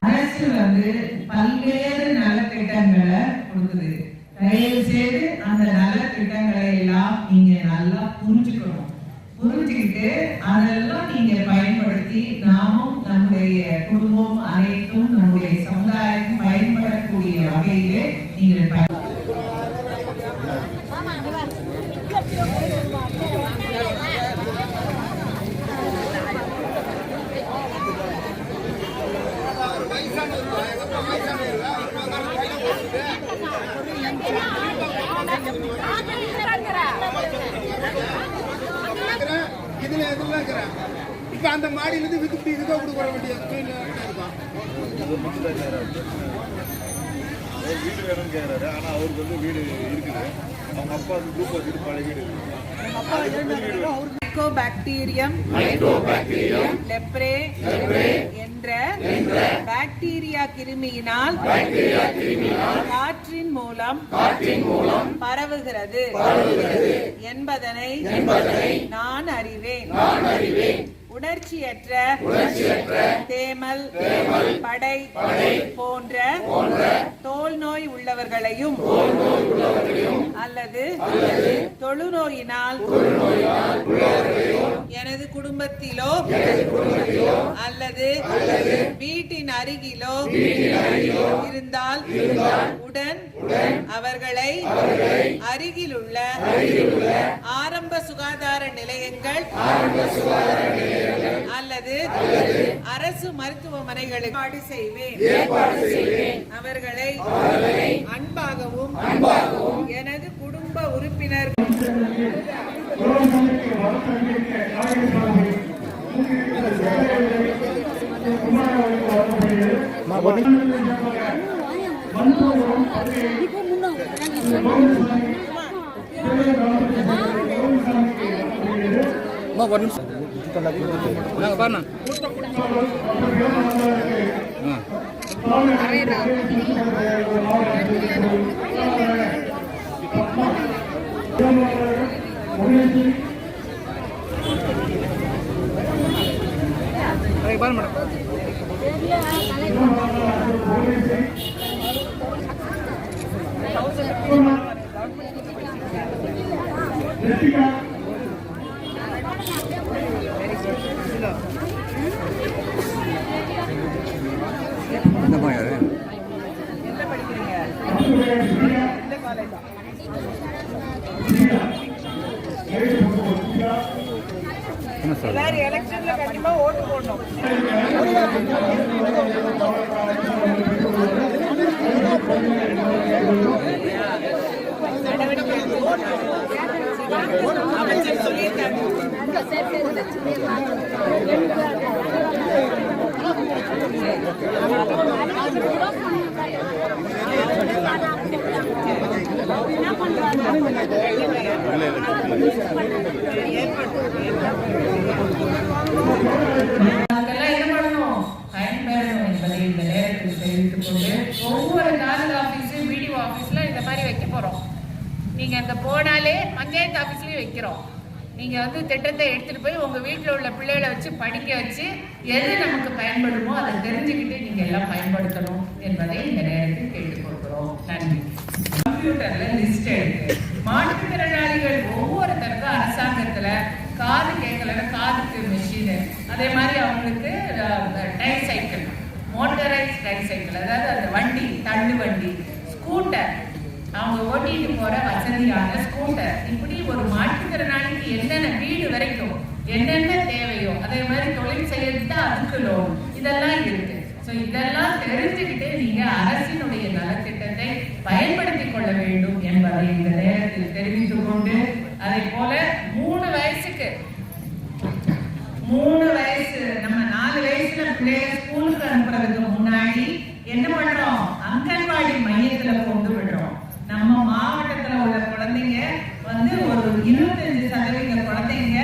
அரசு பல்வேறு நலத்திட்டங்களை கொடுக்குது. தயவு செய்து அந்த நலத்திட்டங்களை எல்லாம் நீங்க நல்லா புரிஞ்சுக்கணும். புரிஞ்சுக்கிட்டு அதெல்லாம் நீங்க பயன்படுத்தி நாமும் நம்முடைய குடும்பம் அனைத்தும் நம்முடைய சமுதாயம் பயன்படக்கூடிய வகையிலே நீங்கள் இப்ப அந்த மாடியில இருந்து வித்து இதுக்கோ கொடுக்க வேண்டிய வீடு வேணும்னு கேட்கறாரு. ஆனா அவருக்கு வீடு இருக்குது. அவங்க அப்பா குரூப் வச்சுட்டு பழைய வீடு மைக்கோபாக்டீரியம் லெப்ரே என்ற பாக்டீரியா கிருமியினால் காற்றின் மூலம் பரவுகிறது என்பதனை நான் அறிவேன். உணர்ச்சியற்ற தேமல், படை போன்ற தோல் நோய் உள்ளவர்களையும் அல்லது தொழுநோயினால் எனது குடும்பத்திலோ அல்லது வீட்டின் அருகிலோ இருந்தால் உடன் அவர்களை அருகிலுள்ள ஆரம்ப சுகாதார நிலையங்கள் அல்லது அரசு மருத்துவமனைகளுக்கு ஏற்பாடு செய்வேன். அவர்களை அன்பாகவும் எனது குடும்ப உறுப்பினர் எல்லாரும் எலெக்ஷன்ல கண்டிப்பா ஓட்டு போடணும். அமைச்சர் சொல்லியிருக்காங்க. ஒவ்வொரு தாலுகா ஆபீஸ், பிடிஓ ஆபீஸ்ல இந்த மாதிரி வைக்க போறோம். நீங்க அந்த போனாலே பஞ்சாயத்து ஆபீஸ்லயும் வைக்கிறோம். நீங்க திட்டத்தை எடுத்துட்டு போய் உங்க வீட்டில் உள்ள பிள்ளைகளை வச்சு படிக்க வச்சு எது நமக்கு பயன்படுமோ அதை தெரிஞ்சுக்கிட்டு நீங்க எல்லாம் பயன்படுத்தணும் என்பதை இந்த நேரத்தில் கேட்டுக்கொள்கிறோம். நன்றி. கம்ப்யூட்டர்ல லிஸ்ட் எடுத்து மாற்றுத்திறனாளிகள் ஒவ்வொருத்தருக்கும் அரசாங்கத்துல காது கேட்கல, காதுக்கு மெஷின், அதே மாதிரி அவங்களுக்கு tricycle, motorised tricycle, அதாவது அந்த வண்டி, தள்ளு வண்டி, ஸ்கூட்டர், அவங்க ஓட்டிட்டு போற வசதியான ஸ்கூட்டர், இப்படி ஒரு மாற்றுத்திறனாளிக்கு என்னென்ன வீடு வரைக்கும் என்னென்ன தேவையோ அதே மாதிரி தொழில் செய்யறது அதுக்கு லோன், இதெல்லாம் இருக்கு. ஸோ இதெல்லாம் தெரிஞ்சுக்கிட்டு நீங்க அரசினுடைய நலத்திட்டத்தை பயன்படுத்திக் கொள்ள வேண்டும் என்பதை இந்த நேரத்தில் தெரிவித்துக் கொண்டு, அதே போல 3 வயசு நம்ம 4 வயசுல பிள்ளைய ஸ்கூலுக்கு அனுப்புறதுக்கு முன்னாடி என்ன பண்றோம்? அங்கன்வாடி மையத்துல கொண்டு விடுறோம். நம்ம மாவட்டத்துல உள்ள குழந்தைங்க ஒரு 25% குழந்தைங்க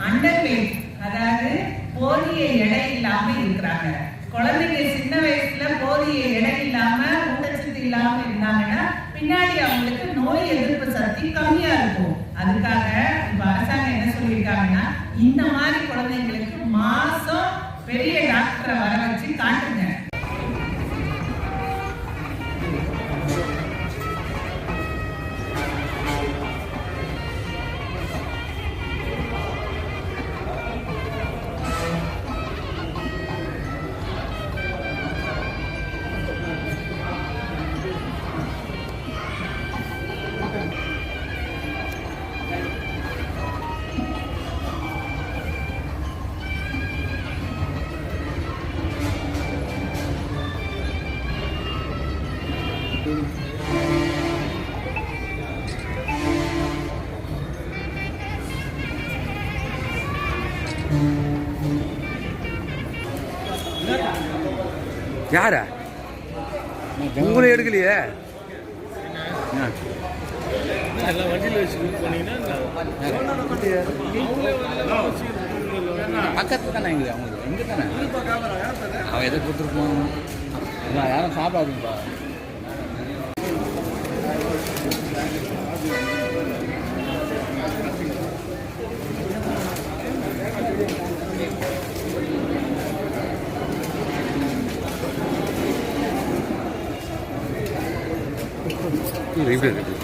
அண்டர் வெயிட், அதாவது போதிய எடை இல்லாம இருக்கிறாங்க. குழந்தைங்க சின்ன வயசுல போதிய எடை இல்லாம ஊட்டச்சத்து இல்லாம இருந்தாங்கன்னா பின்னாடி அவங்களுக்கு நோய் எதிர்ப்பு சக்தி கம்மியா இருக்கும். அதுக்காக இப்ப அரசாங்கம் என்ன இருக்காங்கன்னா இந்த மாதிரி குழந்தைங்களுக்கு மாசம் பெரிய டாக்டரை வர வச்சு காட்டுங்க. யாரா உங்களை எடுக்கலையே வண்டியில் வச்சு போனீங்கன்னா பக்கத்துல தானே எங்களுக்கு அவங்களுக்கு எங்கே தானே அவன் எதை கொடுத்துருப்போம் யாரும் சாப்பிடாதுப்பா. இப்படி இருக்கு